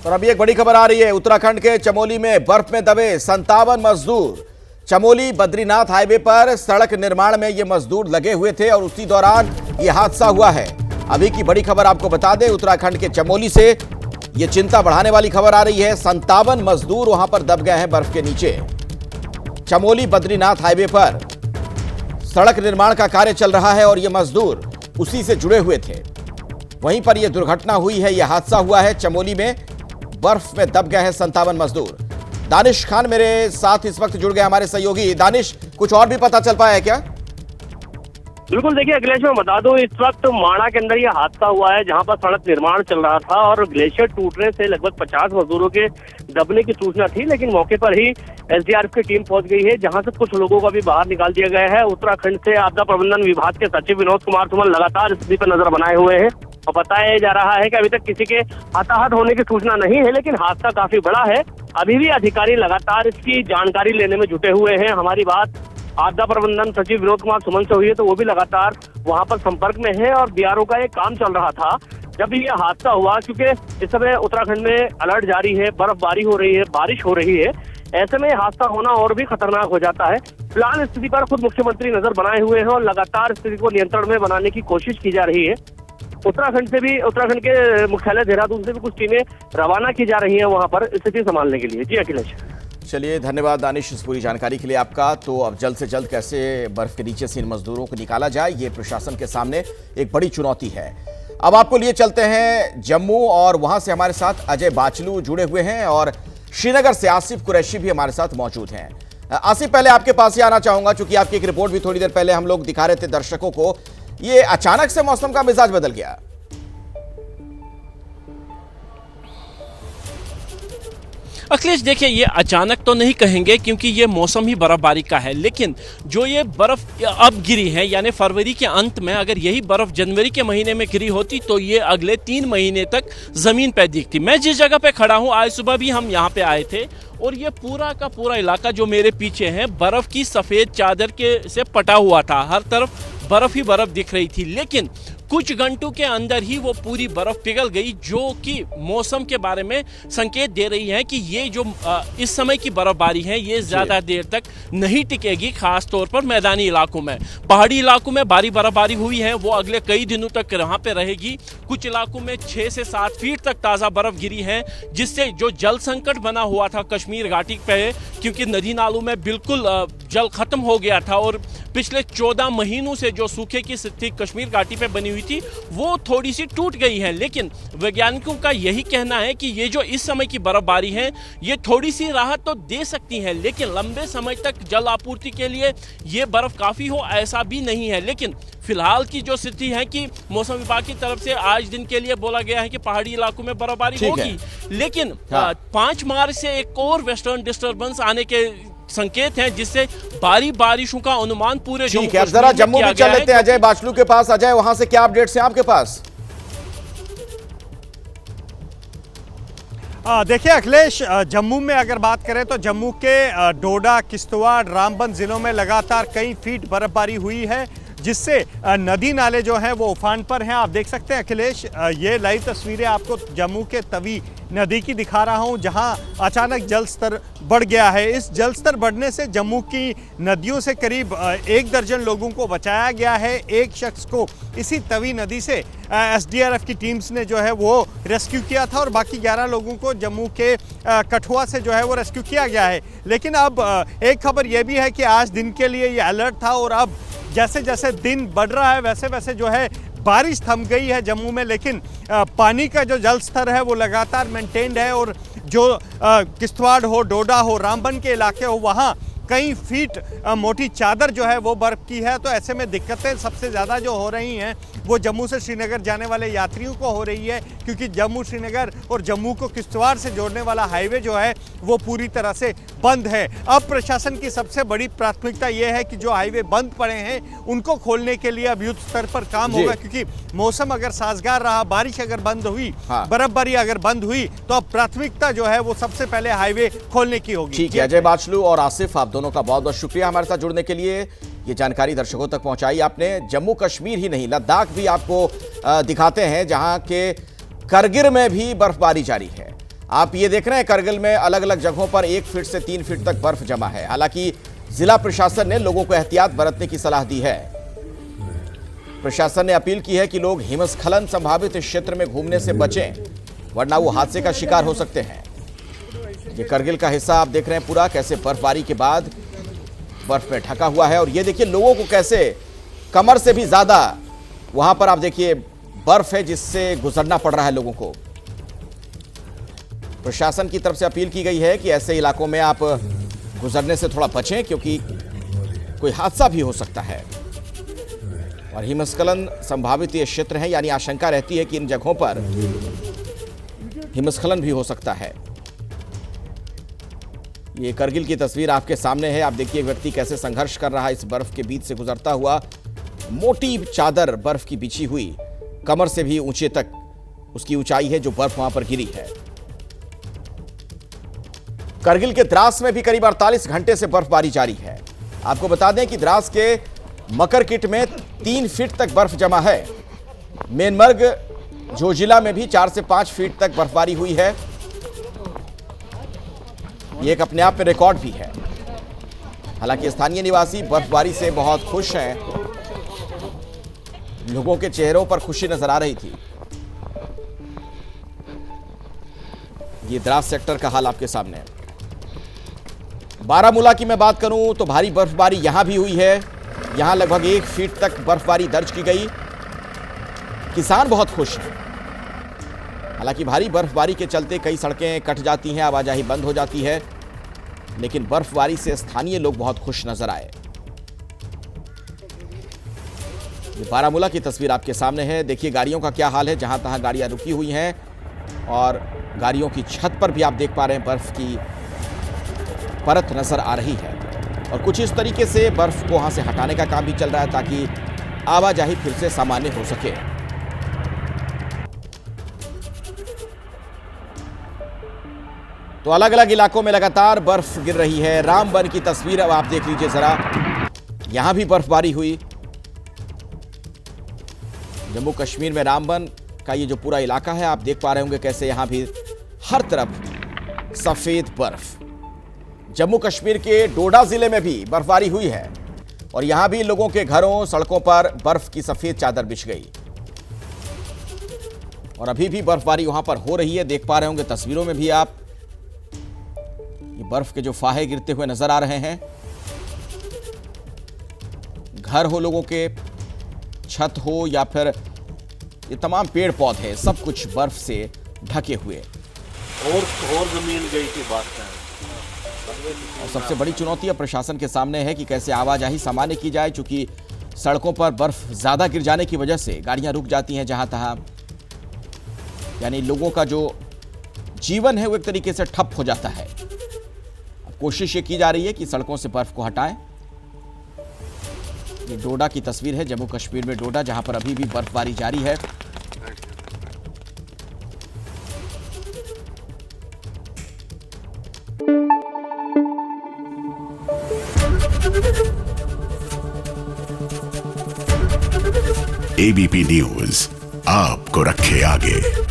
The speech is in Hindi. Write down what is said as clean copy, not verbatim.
और अभी एक बड़ी खबर आ रही है। उत्तराखंड के चमोली में बर्फ में दबे 57 मजदूर। चमोली बद्रीनाथ हाईवे पर सड़क निर्माण में ये मजदूर लगे हुए थे और उसी दौरान ये हादसा हुआ है। अभी की बड़ी खबर आपको बता दें, उत्तराखंड के चमोली से ये चिंता बढ़ाने वाली खबर आ रही है। 57 मजदूर वहां पर दब गए हैं बर्फ के नीचे। चमोली बद्रीनाथ हाईवे पर सड़क निर्माण का कार्य चल रहा है और ये मजदूर उसी से जुड़े हुए थे। वहीं पर यह दुर्घटना हुई है, यह हादसा हुआ है। चमोली में बर्फ में दब गए हैं 57 मजदूर। दानिश खान मेरे साथ इस वक्त जुड़ गए, हमारे सहयोगी। दानिश, कुछ और भी पता चल पाया है क्या? बिल्कुल, देखिए अखिलेश, मैं बता दूं, इस वक्त माणा के अंदर यह हादसा हुआ है जहां पर सड़क निर्माण चल रहा था और ग्लेशियर टूटने से लगभग 50 मजदूरों के दबने की सूचना थी, लेकिन मौके पर ही एसडीआरएफ की टीम पहुंच गई है, जहां से कुछ लोगों को भी बाहर निकाल दिया गया है। उत्तराखंड से आपदा प्रबंधन विभाग के सचिव विनोद कुमार सुमन लगातार स्थिति पर नजर बनाए हुए हैं और बताया जा रहा है कि अभी तक किसी के हताहत होने की सूचना नहीं है, लेकिन हादसा काफी बड़ा है। अभी भी अधिकारी लगातार इसकी जानकारी लेने में जुटे हुए हैं। हमारी बात आपदा प्रबंधन सचिव विनोद कुमार सुमन से हुई है तो वो भी लगातार वहां पर संपर्क में है और बीआरओ का एक काम चल रहा था जब यह हादसा हुआ। क्योंकि इस समय उत्तराखंड में अलर्ट जारी है, बर्फबारी हो रही है, बारिश हो रही है, ऐसे में हादसा होना और भी खतरनाक हो जाता है। फिलहाल स्थिति पर खुद मुख्यमंत्री नजर बनाए हुए हैं और लगातार स्थिति को नियंत्रण में बनाने की कोशिश की जा रही है। उत्तराखंड के मुख्यालय देहरादून से भी कुछ टीमें रवाना की जा रही हैं वहां पर स्थिति संभालने के लिए। जी अखिलेश। चलिए, धन्यवाद दानिश इस पूरी जानकारी के लिए आपका। तो अब जल्द से जल्द कैसे बर्फ के नीचे से इन मजदूरों को निकाला जाए, ये प्रशासन के सामने एक बड़ी चुनौती है। अब आपको लिए चलते हैं जम्मू और वहां से हमारे साथ अजय बाचलू जुड़े हुए हैं और श्रीनगर से आसिफ कुरैशी भी हमारे साथ मौजूद हैं। आसिफ, पहले आपके पास ही आना चाहूंगा क्योंकि आपकी एक रिपोर्ट भी थोड़ी देर पहले हम लोग दिखा रहे थे दर्शकों को। ये अचानक से मौसम का मिजाज बदल गया। अखिलेश, देखिए, ये अचानक तो नहीं कहेंगे क्योंकि ये मौसम ही बर्फबारी का है, लेकिन जो ये बर्फ अब गिरी है, यानी फरवरी के अंत में अगर यही बर्फ जनवरी के महीने में गिरी होती तो ये अगले 3 महीने तक जमीन पे दिखती। मैं जिस जगह पे खड़ा हूँ, आज सुबह भी हम यहाँ पे आए थे और ये पूरा का पूरा इलाका जो मेरे पीछे है बर्फ की सफेद चादर के से पटा हुआ था। हर तरफ बर्फ ही बर्फ दिख रही थी, लेकिन कुछ घंटों के अंदर ही वो पूरी बर्फ पिघल गई, जो कि मौसम के बारे में संकेत दे रही है कि ये जो इस समय की बर्फबारी है ये ज्यादा देर तक नहीं टिकेगी। खास तौर पर मैदानी इलाकों में, पहाड़ी इलाकों में भारी बर्फबारी हुई है वो अगले कई दिनों तक वहां पे रहेगी। कुछ इलाकों में 6 से 7 फीट तक ताजा बर्फ गिरी है, जिससे जो जल संकट बना हुआ था कश्मीर घाटी पे, क्योंकि नदी नालों में बिल्कुल जल खत्म हो गया था और पिछले 14 महीनों से जो सूखे की स्थिति कश्मीर घाटी पे बनी हुई थी वो थोड़ी सी टूट गई है। लेकिन वैज्ञानिकों का यही कहना है कि ये जो इस समय की बर्फबारी है ये थोड़ी सी राहत तो दे सकती है, लेकिन लंबे समय तक जल आपूर्ति के लिए ये बर्फ काफी हो ऐसा भी नहीं है। लेकिन फिलहाल की जो स्थिति है कि मौसम विभाग की तरफ से आज दिन के लिए बोला गया है कि पहाड़ी इलाकों में बर्फबारी होगी, लेकिन 5 मार्च से एक और वेस्टर्न डिस्टर्बेंस आने के संकेत हैं, जिससे भारी बारिशों का अनुमान पूरे जम्मू कश्मीर जरा जम्मू में चल लेते हैं अजय बाचलू के पास। अजय, वहां से क्या अपडेट्स हैं आपके पास? देखिए अखिलेश, जम्मू में अगर बात करें तो जम्मू के डोडा, किश्तवाड़, रामबन जिलों में लगातार कई फीट बर्फबारी हुई है, जिससे नदी नाले जो हैं वो उफान पर हैं। आप देख सकते हैं अखिलेश, ये लाइव तस्वीरें आपको जम्मू के तवी नदी की दिखा रहा हूं, जहां अचानक जल स्तर बढ़ गया है। इस जल स्तर बढ़ने से जम्मू की नदियों से करीब 1 दर्जन लोगों को बचाया गया है। एक शख्स को इसी तवी नदी से एसडीआरएफ की टीम्स ने जो है वो रेस्क्यू किया था और बाकी 11 लोगों को जम्मू के कठुआ से जो है वो रेस्क्यू किया गया है। लेकिन अब एक खबर यह भी है कि आज दिन के लिए ये अलर्ट था और अब जैसे जैसे दिन बढ़ रहा है वैसे वैसे जो है बारिश थम गई है जम्मू में, लेकिन पानी का जो जल स्तर है वो लगातार मेंटेन्ड है और जो किश्तवाड़ हो, डोडा हो, रामबन के इलाके हो, वहाँ कई फीट मोटी चादर जो है वो बर्फ़ की है। तो ऐसे में दिक्कतें सबसे ज़्यादा जो हो रही हैं वो जम्मू से श्रीनगर जाने वाले यात्रियों को हो रही है, क्योंकि जम्मू श्रीनगर और जम्मू को किश्तवाड़ से जोड़ने वाला हाईवे जो है वो पूरी तरह से बंद है। अब प्रशासन की सबसे बड़ी प्राथमिकता ये है कि जो हाईवे बंद पड़े हैं उनको खोलने के लिए अब युद्ध स्तर पर काम होगा, क्योंकि मौसम अगर साजगार रहा, बारिश अगर बंद हुई, बर्फबारी अगर बंद हुई, तो अब प्राथमिकता जो है वो सबसे पहले हाईवे खोलने की होगी। ठीक है अजय बाचलू और आसिफ, आप दोनों का बहुत बहुत शुक्रिया हमारे साथ जुड़ने के लिए। ये जानकारी दर्शकों तक पहुंचाई आपने। जम्मू कश्मीर ही नहीं, लद्दाख भी आपको दिखाते हैं, जहां के करगिल में भी बर्फबारी जारी है। आप ये देख रहे हैं करगिल में अलग अलग जगहों पर 1 फीट से 3 फीट तक बर्फ जमा है। हालांकि जिला प्रशासन ने लोगों को एहतियात बरतने की सलाह दी है। प्रशासन ने अपील की है कि लोग हिमस्खलन संभावित क्षेत्र में घूमने से बचें, वरना वो हादसे का शिकार हो सकते हैं। ये करगिल का हिस्सा आप देख रहे हैं पूरा कैसे बर्फबारी के बाद बर्फ में ढका हुआ है। और ये देखिए लोगों को कैसे कमर से भी ज्यादा वहां पर आप देखिए बर्फ है जिससे गुजरना पड़ रहा है लोगों को। प्रशासन की तरफ से अपील की गई है कि ऐसे इलाकों में आप गुजरने से थोड़ा बचें, क्योंकि कोई हादसा भी हो सकता है। और हिमस्खलन संभावित ये क्षेत्र है, यानी आशंका रहती है कि इन जगहों पर हिमस्खलन भी हो सकता है। ये करगिल की तस्वीर आपके सामने है। आप देखिए व्यक्ति कैसे संघर्ष कर रहा है इस बर्फ के बीच से गुजरता हुआ। मोटी चादर बर्फ की बिछी हुई, कमर से भी ऊंचे तक उसकी ऊंचाई है जो बर्फ वहां पर गिरी है। करगिल के द्रास में भी करीब 48 घंटे से बर्फबारी जारी है। आपको बता दें कि द्रास के मकरकिट में 3 फीट तक बर्फ जमा है। मेनमर्ग जोजिला में भी 4 से 5 फीट तक बर्फबारी हुई है। ये एक अपने आप में रिकॉर्ड भी है। हालांकि स्थानीय निवासी बर्फबारी से बहुत खुश हैं। लोगों के चेहरों पर खुशी नजर आ रही थी। ये द्रास सेक्टर का हाल आपके सामने है। बारामूला की मैं बात करूं तो भारी बर्फबारी यहां भी हुई है। यहां लगभग 1 फीट तक बर्फबारी दर्ज की गई। किसान बहुत खुश हैं। हालांकि भारी बर्फबारी के चलते कई सड़कें कट जाती हैं, आवाजाही बंद हो जाती है, लेकिन बर्फबारी से स्थानीय लोग बहुत खुश नजर आए। ये बारामूला की तस्वीर आपके सामने है। देखिए गाड़ियों का क्या हाल है, जहां तहां गाड़ियां रुकी हुई हैं और गाड़ियों की छत पर भी आप देख पा रहे हैं बर्फ की परत नजर आ रही है। और कुछ इस तरीके से बर्फ को वहां से हटाने का काम भी चल रहा है ताकि आवाजाही फिर से सामान्य हो सके। तो अलग अलग इलाकों में लगातार बर्फ गिर रही है। रामबन की तस्वीर अब आप देख लीजिए जरा, यहां भी बर्फबारी हुई। जम्मू कश्मीर में रामबन का ये जो पूरा इलाका है आप देख पा रहे होंगे कैसे यहां भी हर तरफ सफेद बर्फ। जम्मू कश्मीर के डोडा जिले में भी बर्फबारी हुई है और यहां भी लोगों के घरों सड़कों पर बर्फ की सफेद चादर बिछ गई। और अभी भी बर्फबारी वहां पर हो रही है, देख पा रहे होंगे तस्वीरों में भी आप। ये बर्फ के जो फाहे गिरते हुए नजर आ रहे हैं। घर हो लोगों के, छत हो या फिर ये तमाम पेड़ पौधे, सब कुछ बर्फ से ढके हुए। और जमीन गई थी बात है। और सबसे बड़ी चुनौती अब प्रशासन के सामने है कि कैसे आवाजाही सामान्य की जाए, क्योंकि सड़कों पर बर्फ ज्यादा गिर जाने की वजह से गाड़ियां रुक जाती हैं जहां तहां, यानी लोगों का जो जीवन है वो एक तरीके से ठप हो जाता है। अब कोशिश ये की जा रही है कि सड़कों से बर्फ को हटाएं। ये डोडा की तस्वीर है, जम्मू कश्मीर में डोडा, जहां पर अभी भी बर्फबारी जारी है। एबीपी न्यूज आपको रखे आगे।